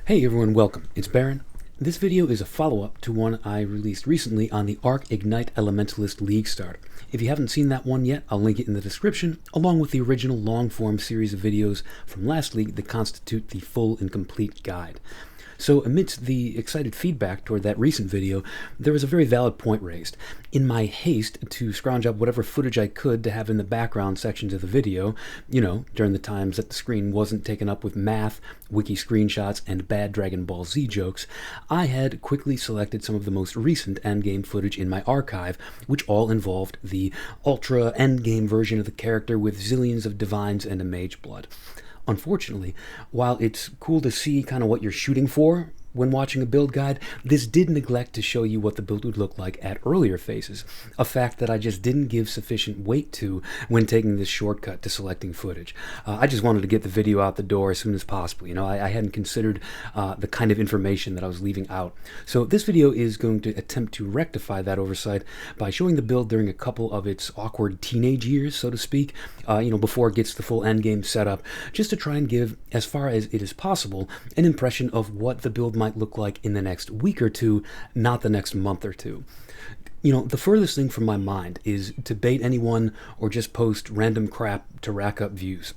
Hey everyone, welcome. It's Baron. This video is a follow-up to one I released recently on the Arc Ignite Elementalist League Starter. If you haven't seen that one yet, I'll link it in the description, along with the original long-form series of videos from last league that constitute the full and complete guide. So amidst the excited feedback toward that recent video, there was a very valid point raised. In my haste to scrounge up whatever footage I could to have in the background sections of the video, during the times that the screen wasn't taken up with math, wiki screenshots, and bad Dragon Ball Z jokes, I had quickly selected some of the most recent Endgame footage in my archive, which all involved the ultra Endgame version of the character with zillions of divines and a mage blood. Unfortunately, while it's cool to see kind of what you're shooting for when watching a build guide, this did neglect to show you what the build would look like at earlier phases, a fact that I just didn't give sufficient weight to when taking this shortcut to selecting footage. I just wanted to get the video out the door as soon as possible. I hadn't considered the kind of information that I was leaving out. So this video is going to attempt to rectify that oversight by showing the build during a couple of its awkward teenage years, so to speak, before it gets the full endgame setup, just to try and give, as far as it is possible, an impression of what the build might look like in the next week or two, not the next month or two. The furthest thing from my mind is to bait anyone or just post random crap to rack up views.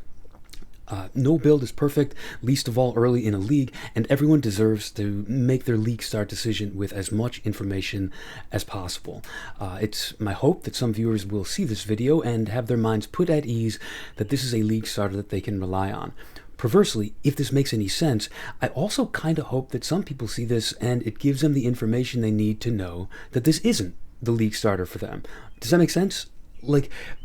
No build is perfect, least of all early in a league, and everyone deserves to make their league start decision with as much information as possible. It's my hope that some viewers will see this video and have their minds put at ease that this is a league starter that they can rely on. Perversely, if this makes any sense, I also kind of hope that some people see this and it gives them the information they need to know that this isn't the league starter for them. Does that make sense?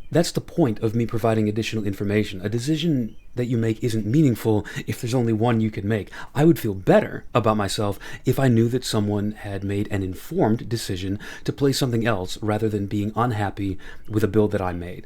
That's the point of me providing additional information. A decision that you make isn't meaningful if there's only one you could make. I would feel better about myself if I knew that someone had made an informed decision to play something else rather than being unhappy with a build that I made.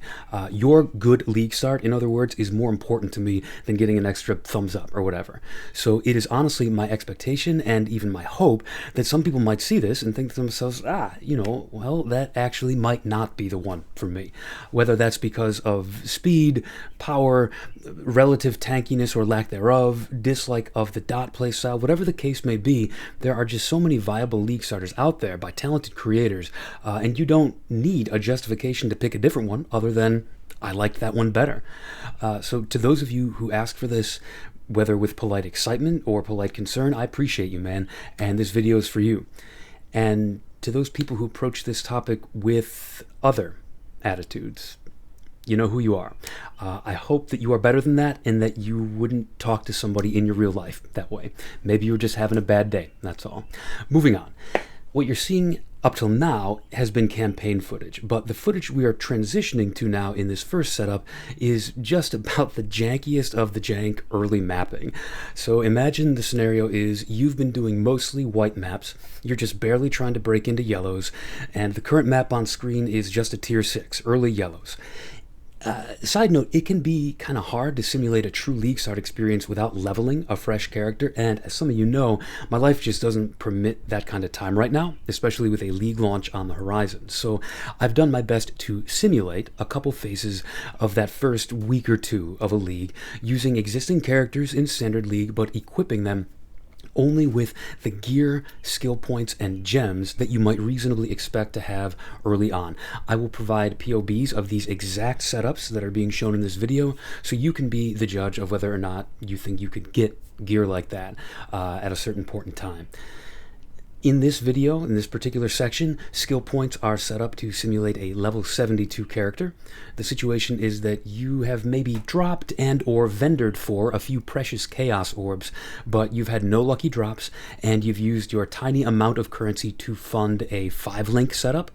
Your good league start, in other words, is more important to me than getting an extra thumbs up or whatever. So it is honestly my expectation and even my hope that some people might see this and think to themselves, that actually might not be the one for me. Whether that's because of speed, power, relative tankiness or lack thereof, dislike of the dot play style, whatever the case may be, there are just so many viable league starters out there by talented creators, and you don't need a justification to pick a different one other than, I liked that one better. So to those of you who ask for this, whether with polite excitement or polite concern, I appreciate you, man, and this video is for you. And to those people who approach this topic with other attitudes, you know who you are. I hope that you are better than that and that you wouldn't talk to somebody in your real life that way. Maybe you were just having a bad day, that's all. Moving on. What you're seeing up till now has been campaign footage, but the footage we are transitioning to now in this first setup is just about the jankiest of the jank early mapping. So imagine the scenario is you've been doing mostly white maps, you're just barely trying to break into yellows, and the current map on screen is just a tier 6, early yellows. Side note, it can be kind of hard to simulate a true league start experience without leveling a fresh character, and as some of you know, my life just doesn't permit that kind of time right now, especially with a league launch on the horizon. So I've done my best to simulate a couple phases of that first week or two of a league using existing characters in standard league, but equipping them only with the gear, skill points, and gems that you might reasonably expect to have early on. I will provide POBs of these exact setups that are being shown in this video, so you can be the judge of whether or not you think you could get gear like that at a certain point in time. In this video, in this particular section, skill points are set up to simulate a level 72 character. The situation is that you have maybe dropped and or vendored for a few precious chaos orbs, but you've had no lucky drops, and you've used your tiny amount of currency to fund a 5-link setup,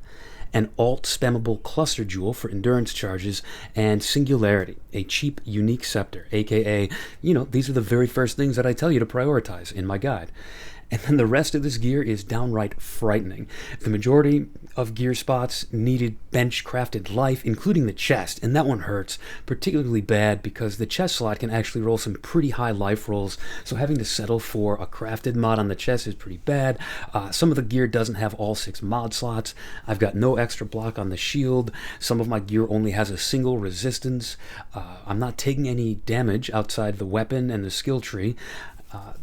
an alt spammable cluster jewel for endurance charges, and singularity, a cheap unique scepter, aka, these are the very first things that I tell you to prioritize in my guide. And then the rest of this gear is downright frightening. The majority of gear spots needed bench-crafted life, including the chest, and that one hurts particularly bad because the chest slot can actually roll some pretty high life rolls, so having to settle for a crafted mod on the chest is pretty bad. Some of the gear doesn't have all 6 mod slots. I've got no extra block on the shield. Some of my gear only has a single resistance. I'm not taking any damage outside the weapon and the skill tree.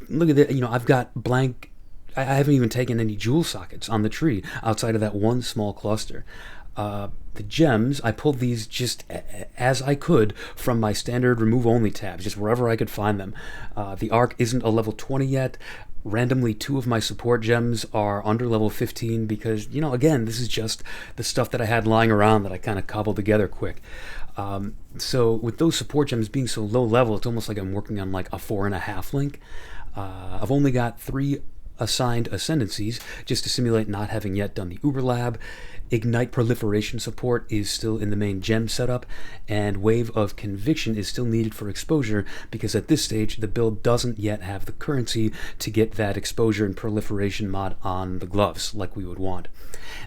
Look at that, I've got blank. I haven't even taken any jewel sockets on the tree outside of that one small cluster. The gems, I pulled these just as I could from my standard remove only tabs, just wherever I could find them. The Arc isn't a level 20 yet. Randomly, 2 of my support gems are under level 15 because, again, this is just the stuff that I had lying around that I kind of cobbled together quick. So with those support gems being so low level, it's almost like I'm working on like a 4.5 link. I've only got 3 assigned ascendancies just to simulate not having yet done the Uber Lab. Ignite proliferation support is still in the main gem setup, and Wave of Conviction is still needed for exposure because at this stage the build doesn't yet have the currency to get that exposure and proliferation mod on the gloves like we would want.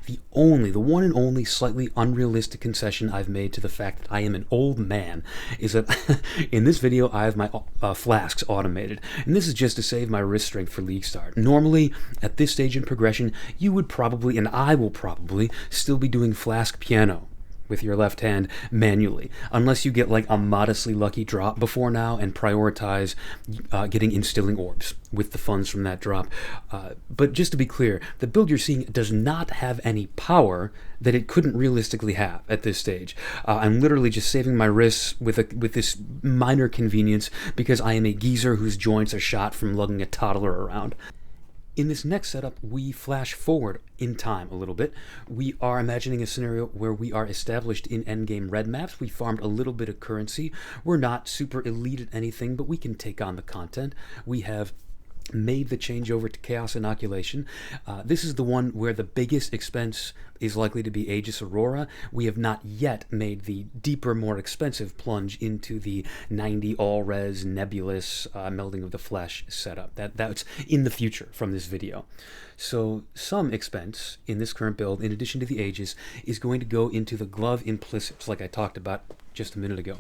The one and only slightly unrealistic concession I've made to the fact that I am an old man is that in this video I have my flasks automated, and this is just to save my wrist strength for League Start. Normally, at this stage in progression, you would probably, and I will probably, still be doing flask piano with your left hand manually, unless you get like a modestly lucky drop before now and prioritize getting instilling orbs with the funds from that drop. But just to be clear, the build you're seeing does not have any power that it couldn't realistically have at this stage. I'm literally just saving my wrists with this minor convenience because I am a geezer whose joints are shot from lugging a toddler around. In this next setup, we flash forward in time a little bit. We are imagining a scenario where we are established in endgame red maps. We farmed a little bit of currency. We're not super elite at anything, but we can take on the content. We have made the change over to Chaos Inoculation. This is the one where the biggest expense is likely to be Aegis Aurora. We have not yet made the deeper, more expensive plunge into the 90 all-res nebulous melding of the flesh setup. That's in the future from this video. So some expense in this current build, in addition to the Aegis, is going to go into the glove implicits, like I talked about just a minute ago.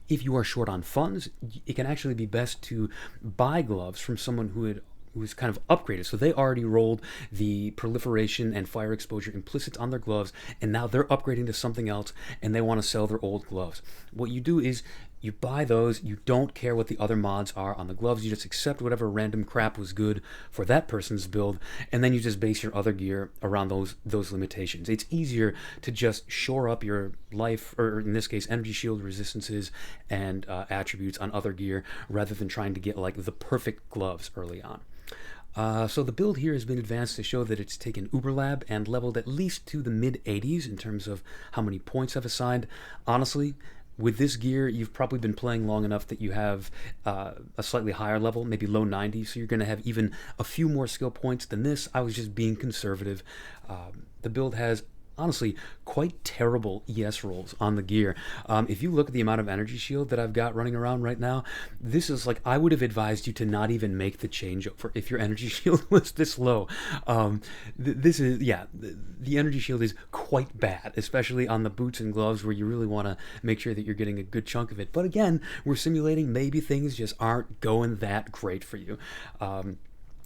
If you are short on funds, it can actually be best to buy gloves from someone who's kind of upgraded. So they already rolled the proliferation and fire exposure implicits on their gloves, and now they're upgrading to something else, and they want to sell their old gloves. What you do is you buy those, you don't care what the other mods are on the gloves, you just accept whatever random crap was good for that person's build, and then you just base your other gear around those limitations. It's easier to just shore up your life, or in this case, energy shield resistances and attributes on other gear, rather than trying to get like the perfect gloves early on. So the build here has been advanced to show that it's taken Uber Lab and leveled at least to the mid-80s in terms of how many points I've assigned. Honestly, with this gear, you've probably been playing long enough that you have a slightly higher level, maybe low 90s, so you're going to have even a few more skill points than this. I was just being conservative. The build has honestly quite terrible ES rolls on the gear. If you look at the amount of energy shield that I've got running around right now, this is like, I would have advised you to not even make the changeover if your energy shield was this low. This is, yeah, the energy shield is quite bad, especially on the boots and gloves where you really want to make sure that you're getting a good chunk of it. But again, we're simulating maybe things just aren't going that great for you.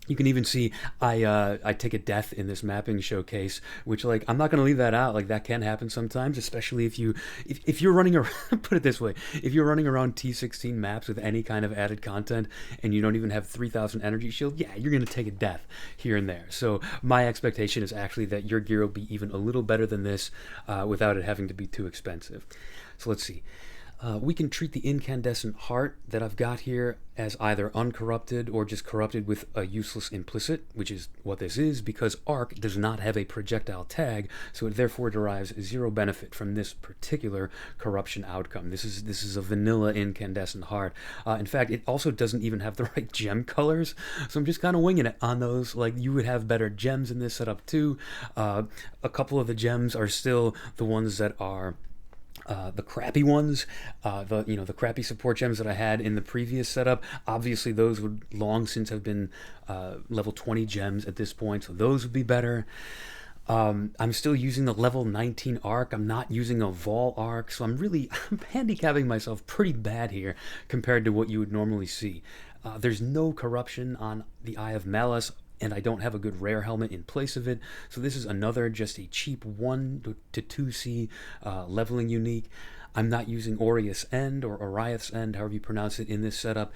You can even see I take a death in this mapping showcase, which, like, I'm not going to leave that out. Like, that can happen sometimes, especially if you're running around, put it this way, if you're running around T16 maps with any kind of added content and you don't even have 3,000 energy shield, yeah, you're going to take a death here and there. So my expectation is actually that your gear will be even a little better than this without it having to be too expensive. So let's see. We can treat the incandescent heart that I've got here as either uncorrupted or just corrupted with a useless implicit, which is what this is, because Arc does not have a projectile tag, so it therefore derives zero benefit from this particular corruption outcome. This is a vanilla incandescent heart. In fact, it also doesn't even have the right gem colors, so I'm just kind of winging it on those. Like, you would have better gems in this setup too. A couple of the gems are still the ones that are the crappy ones, the crappy support gems that I had in the previous setup. Obviously, those would long since have been level 20 gems at this point, so those would be better. I'm still using the level 19 Arc. I'm not using a Vol Arc, so I'm handicapping myself pretty bad here compared to what you would normally see. There's no corruption on the Eye of Malice, and I don't have a good rare helmet in place of it, so this is another just a cheap 1 to 2C leveling unique. I'm not using Aureus End or Oriath's End, however you pronounce it, in this setup.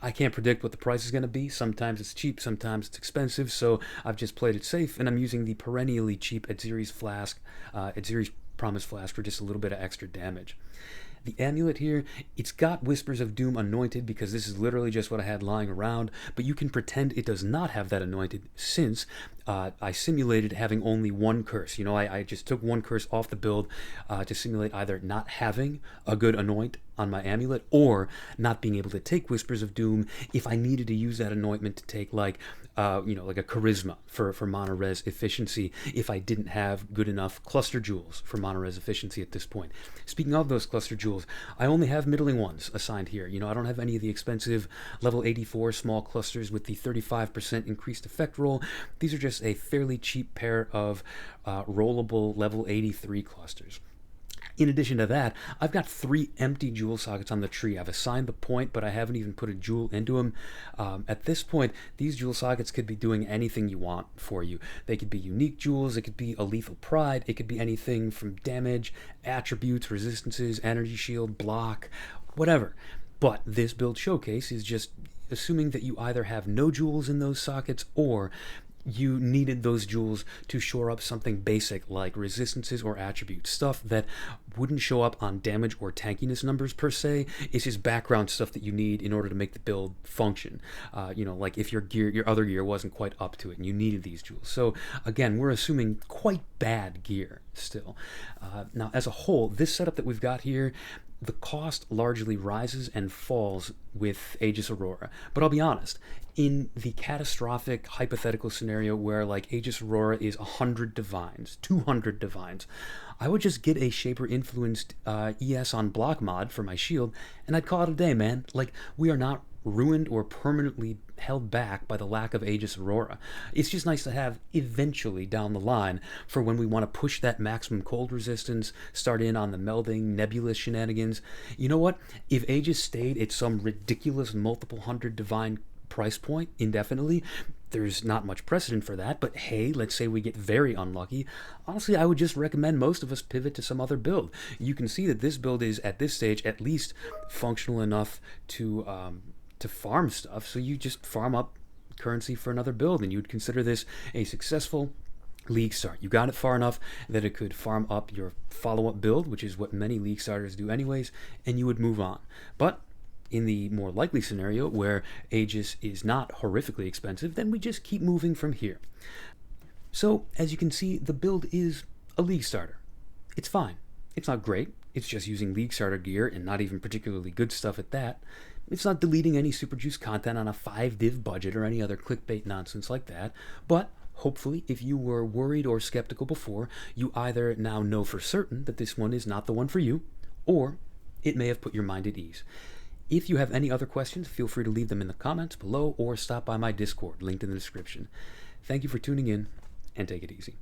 I can't predict what the price is going to be. Sometimes it's cheap, sometimes it's expensive, so I've just played it safe, and I'm using the perennially cheap Edziri's Promise Flask for just a little bit of extra damage. The amulet here, it's got Whispers of Doom anointed because this is literally just what I had lying around, but you can pretend it does not have that anointed since I simulated having only one curse. You know, I just took one curse off the build to simulate either not having a good anoint on my amulet or not being able to take Whispers of Doom if I needed to use that anointment to take like a charisma for mana res efficiency if I didn't have good enough cluster jewels for mana res efficiency at this point. Speaking of those cluster jewels, I only have middling ones assigned here. You know, I don't have any of the expensive level 84 small clusters with the 35% increased effect roll. These are just a fairly cheap pair of rollable level 83 clusters. In addition to that, I've got 3 empty jewel sockets on the tree. I've assigned the point, but I haven't even put a jewel into them. At this point, these jewel sockets could be doing anything you want for you. They could be unique jewels, it could be a lethal pride, it could be anything from damage, attributes, resistances, energy shield, block, whatever. But this build showcase is just assuming that you either have no jewels in those sockets or you needed those jewels to shore up something basic like resistances or attributes, stuff that wouldn't show up on damage or tankiness numbers per se. It's just background stuff that you need in order to make the build function. Like if your other gear wasn't quite up to it and you needed these jewels. So again, we're assuming quite bad gear still. Now as a whole, this setup that we've got here, the cost largely rises and falls with Aegis Aurora. But I'll be honest, in the catastrophic hypothetical scenario where like Aegis Aurora is 100 divines, 200 divines, I would just get a Shaper influenced ES on block mod for my shield and I'd call it a day, man. Like, we are not ruined or permanently held back by the lack of Aegis Aurora. It's just nice to have eventually down the line for when we want to push that maximum cold resistance, start in on the melding, nebulous shenanigans. You know what? If Aegis stayed at some ridiculous multiple hundred divine price point indefinitely, there's not much precedent for that, but hey, let's say we get very unlucky. Honestly, I would just recommend most of us pivot to some other build. You can see that this build is, at this stage, at least functional enough to farm stuff, so you just farm up currency for another build, and you'd consider this a successful league start. You got it far enough that it could farm up your follow-up build, which is what many league starters do anyways, and you would move on. But in the more likely scenario where Aegis is not horrifically expensive, then we just keep moving from here. So, as you can see, the build is a league starter. It's fine. It's not great. It's just using league starter gear and not even particularly good stuff at that. It's not deleting any super juice content on a 5 div budget or any other clickbait nonsense like that, but hopefully, if you were worried or skeptical before, you either now know for certain that this one is not the one for you, or it may have put your mind at ease. If you have any other questions, feel free to leave them in the comments below or stop by my Discord, linked in the description. Thank you for tuning in, and take it easy.